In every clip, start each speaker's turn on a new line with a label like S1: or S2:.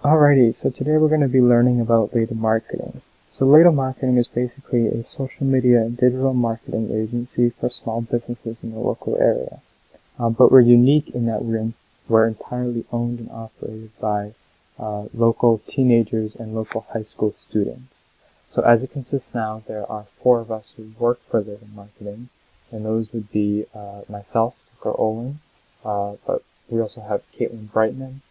S1: Alrighty, so today we're going to be learning about Laeta marketing. So Laeta marketing is basically a social media and digital marketing agency for small businesses in the local area. But we're unique in that we're entirely owned and operated by local teenagers and local high school students. So as it consists now, there are 4 of us who work for Laeta marketing, and those would be myself, Tucker Olin, but we also have Caitlin Brightman,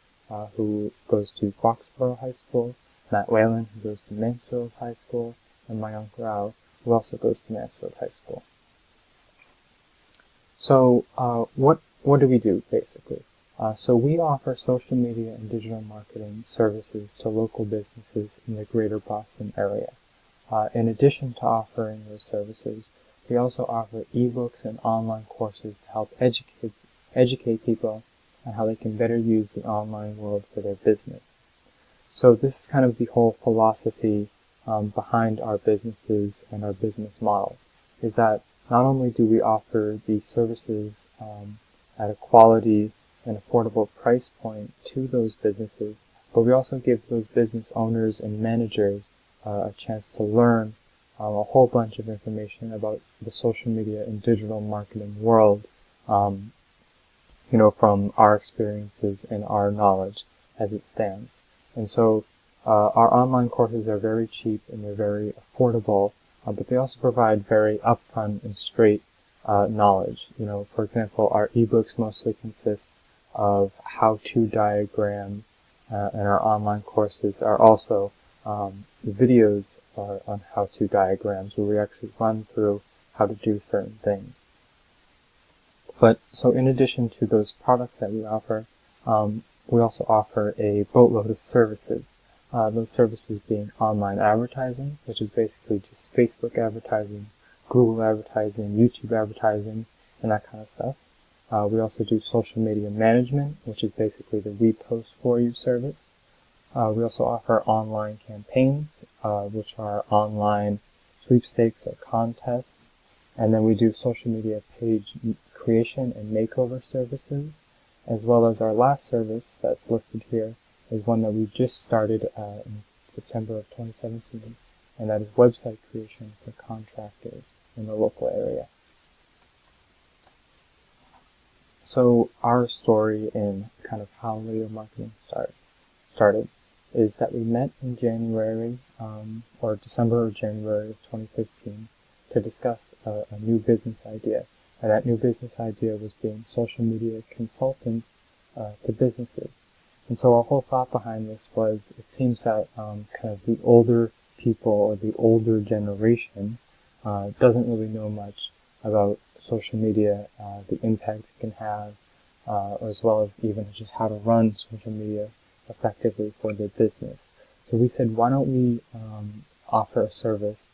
S1: who goes to Foxborough High School, Matt Whalen, who goes to Mansfield High School, and Mayank Rao, who also goes to Mansfield High School. So what do we do, basically? So we offer social media and digital marketing services to local businesses in the greater Boston area. In addition to offering those services, we also offer ebooks and online courses to help educate people on how they can better use the online world for their business. So this is kind of the whole philosophy behind our businesses and our business model, is that not only do we offer these services at a quality and affordable price point to those businesses, but we also give those business owners and managers a chance to learn a whole bunch of information about the social media and digital marketing world, from our experiences and our knowledge as it stands. And so our online courses are very cheap and they're very affordable, but they also provide very upfront and straight knowledge. For example, our ebooks mostly consist of how-to diagrams, and our online courses are also videos on how-to diagrams where we actually run through how to do certain things. But so in addition to those products that we offer, we also offer a boatload of services. Those services being online advertising, which is basically just Facebook advertising, Google advertising, YouTube advertising, and that kind of stuff. We also do social media management, which is basically the We Post For You service. We also offer online campaigns, which are online sweepstakes or contests. And then we do social media page creation and makeover services, as well as our last service that's listed here is one that we just started in September of 2017, and that is website creation for contractors in the local area. So our story in kind of how Laeta marketing started is that we met in January, or December or January of 2015 to discuss a new business idea. And that new business idea was being social media consultants to businesses. And so our whole thought behind this was, it seems that kind of the older people or the older generation doesn't really know much about social media, the impact it can have, as well as even just how to run social media effectively for their business. So we said, why don't we offer a service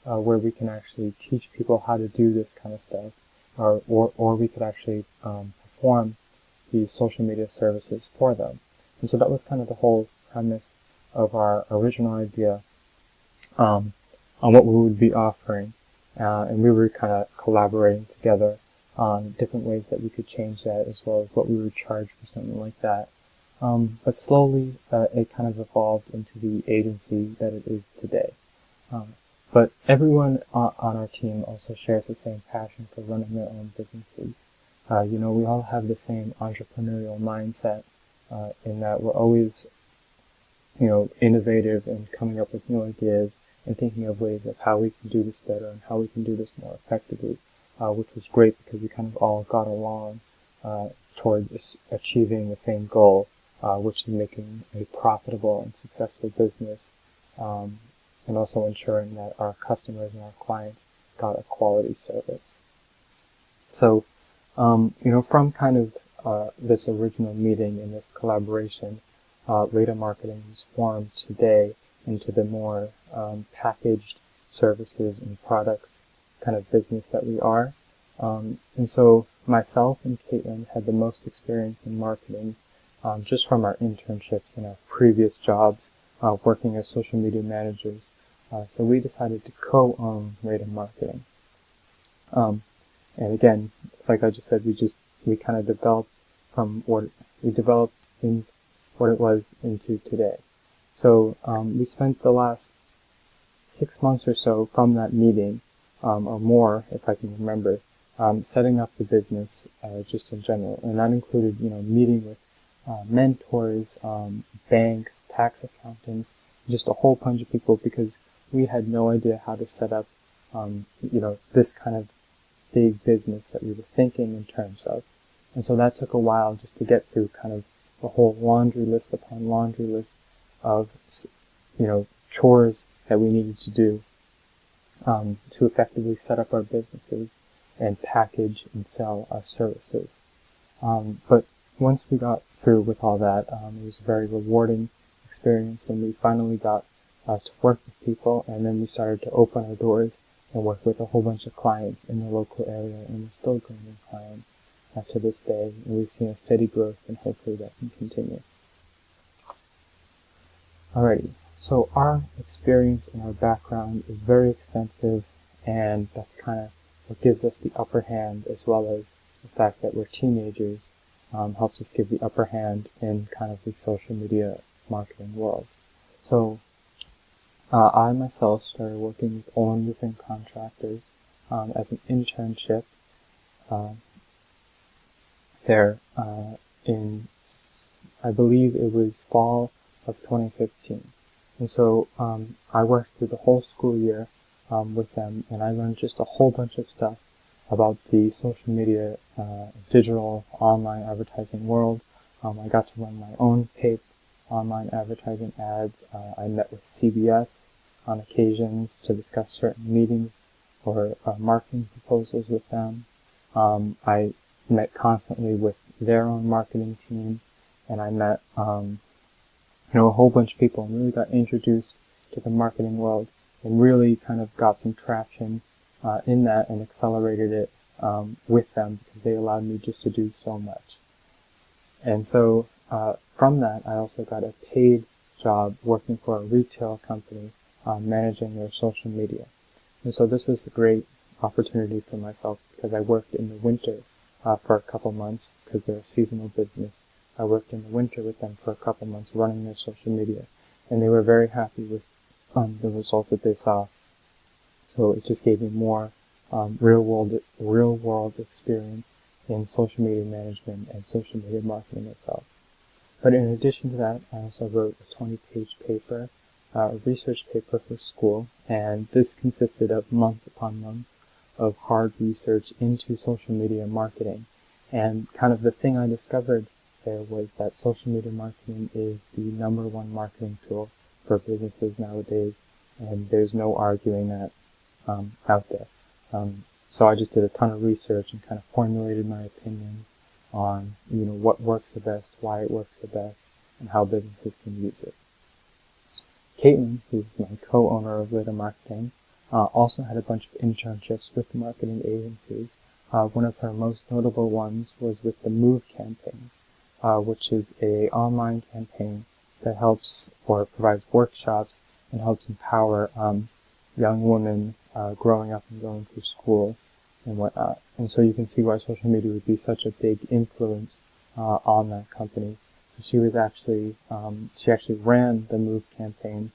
S1: where we can actually teach people how to do this kind of stuff, or we could actually perform these social media services for them. And so that was kind of the whole premise of our original idea on what we would be offering. And we were kind of collaborating together on different ways that we could change that, as well as what we would charge for something like that. But slowly, it kind of evolved into the agency that it is today. But everyone on our team also shares the same passion for running their own businesses. We all have the same entrepreneurial mindset, in that we're always, innovative and coming up with new ideas and thinking of ways of how we can do this better and how we can do this more effectively, which was great because we kind of all got along towards achieving the same goal, which is making a profitable and successful business, and also ensuring that our customers and our clients got a quality service. So, from kind of this original meeting and this collaboration, Laeta marketing is formed today into the more packaged services and products kind of business that we are. And so myself and Caitlin had the most experience in marketing just from our internships and our previous jobs working as social media managers. So we decided to co-own Laeta marketing. And again, like I just said, we kind of developed from what we developed in what it was into today. So we spent the last 6 months or so from that meeting, or more, if I can remember, setting up the business just in general. And that included, meeting with mentors, banks, tax accountants, just a whole bunch of people, because we had no idea how to set up, this kind of big business that we were thinking in terms of. And so that took a while just to get through kind of the whole laundry list upon laundry list of, chores that we needed to do to effectively set up our businesses and package and sell our services. But once we got through with all that, it was a very rewarding experience when we finally got to work with people, and then we started to open our doors and work with a whole bunch of clients in the local area, and we're still gaining clients to this day, and we've seen a steady growth, and hopefully that can continue. Alrighty, so our experience and our background is very extensive, and that's kind of what gives us the upper hand, as well as the fact that we're teenagers helps us give the upper hand in kind of the social media marketing world. So I myself started working with Olin Roofing Contractors as an internship there in, I believe it was fall of 2015. And so I worked through the whole school year with them, and I learned just a whole bunch of stuff about the social media, digital, online advertising world. I got to run my own paid online advertising ads. I met with CBS on occasions to discuss certain meetings or marketing proposals with them. I met constantly with their own marketing team, and I met a whole bunch of people, and really got introduced to the marketing world, and really kind of got some traction in that, and accelerated it with them, because they allowed me just to do so much. And so from that, I also got a paid job working for a retail company managing their social media. And so this was a great opportunity for myself, because I worked in the winter for a couple months, because they're a seasonal business. I worked in the winter with them for a couple months running their social media, and they were very happy with the results that they saw. So it just gave me more real world experience in social media management and social media marketing itself. But in addition to that, I also wrote a 20-page paper, a research paper for school, and this consisted of months upon months of hard research into social media marketing. And kind of the thing I discovered there was that social media marketing is the #1 marketing tool for businesses nowadays, and there's no arguing that out there. So I just did a ton of research and kind of formulated my opinions on what works the best, why it works the best, and how businesses can use it. Caitlin, who's my co-owner of Laeta Marketing, also had a bunch of internships with marketing agencies. One of her most notable ones was with the Move campaign, which is a online campaign that helps or provides workshops and helps empower young women growing up and going through school and whatnot. And so you can see why social media would be such a big influence on that company. So she was actually, she actually ran the Move campaign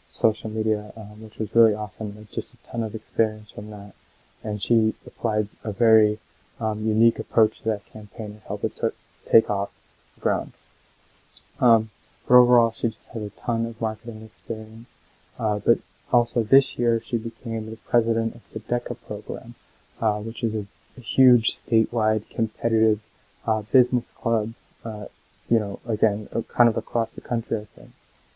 S1: social media, which was really awesome. Like, just a ton of experience from that. And she applied a very unique approach to that campaign and helped it take off the ground. But overall, she just has a ton of marketing experience. But also this year, she became the president of the DECA program, which is a huge statewide competitive business club, again, kind of across the country, I think.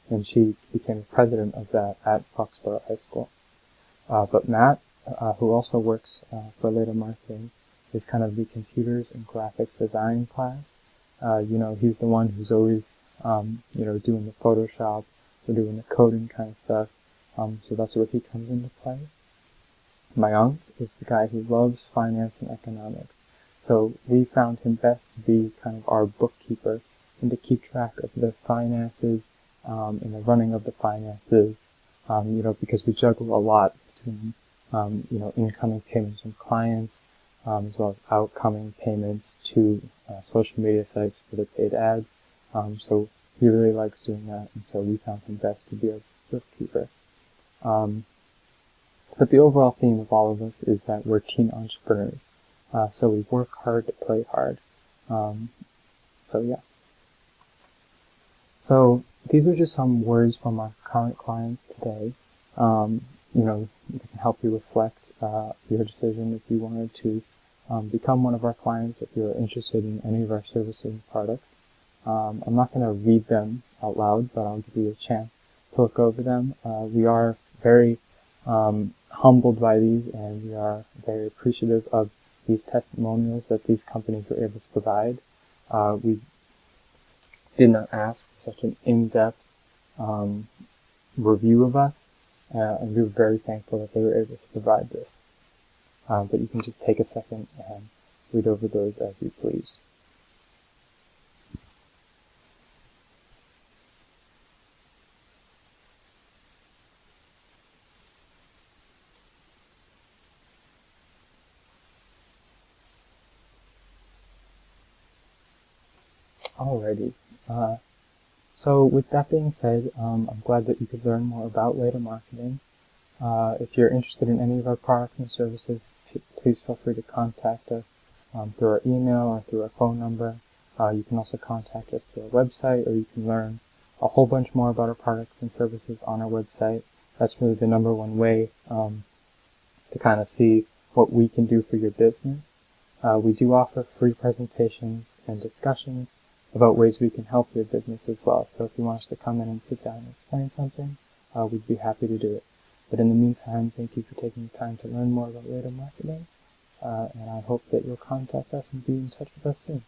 S1: And she became the president of that at Foxborough High School. But Matt, who also works for Laeta Marketing, is kind of the computers and graphics design class. He's the one who's always, doing the Photoshop or doing the coding kind of stuff. So that's where he comes into play. Mayank is the guy who loves finance and economics. So we found him best to be kind of our bookkeeper and to keep track of the finances and the running of the finances, because we juggle a lot between, incoming payments from clients, as well as outcoming payments to social media sites for the paid ads. So, he really likes doing that, and so we found him best to be our bookkeeper. But the overall theme of all of this is that we're teen entrepreneurs. So we work hard to play hard. So yeah. So these are just some words from our current clients today. It can help you reflect your decision if you wanted to become one of our clients, if you're interested in any of our services and products. I'm not going to read them out loud, but I'll give you a chance to look over them. We are very humbled by these, and we are very appreciative of these testimonials that these companies were able to provide. We did not ask for such an in-depth review of us, and we were very thankful that they were able to provide this. But you can just take a second and read over those as you please. Alrighty. So with that being said, I'm glad that you could learn more about Laeta marketing. If you're interested in any of our products and services, please feel free to contact us through our email or through our phone number. You can also contact us through our website, or you can learn a whole bunch more about our products and services on our website. That's really the number one way to kind of see what we can do for your business. We do offer free presentations and discussions about ways we can help your business as well. So if you want us to come in and sit down and explain something, we'd be happy to do it. But in the meantime, thank you for taking the time to learn more about Laeta marketing, and I hope that you'll contact us and be in touch with us soon.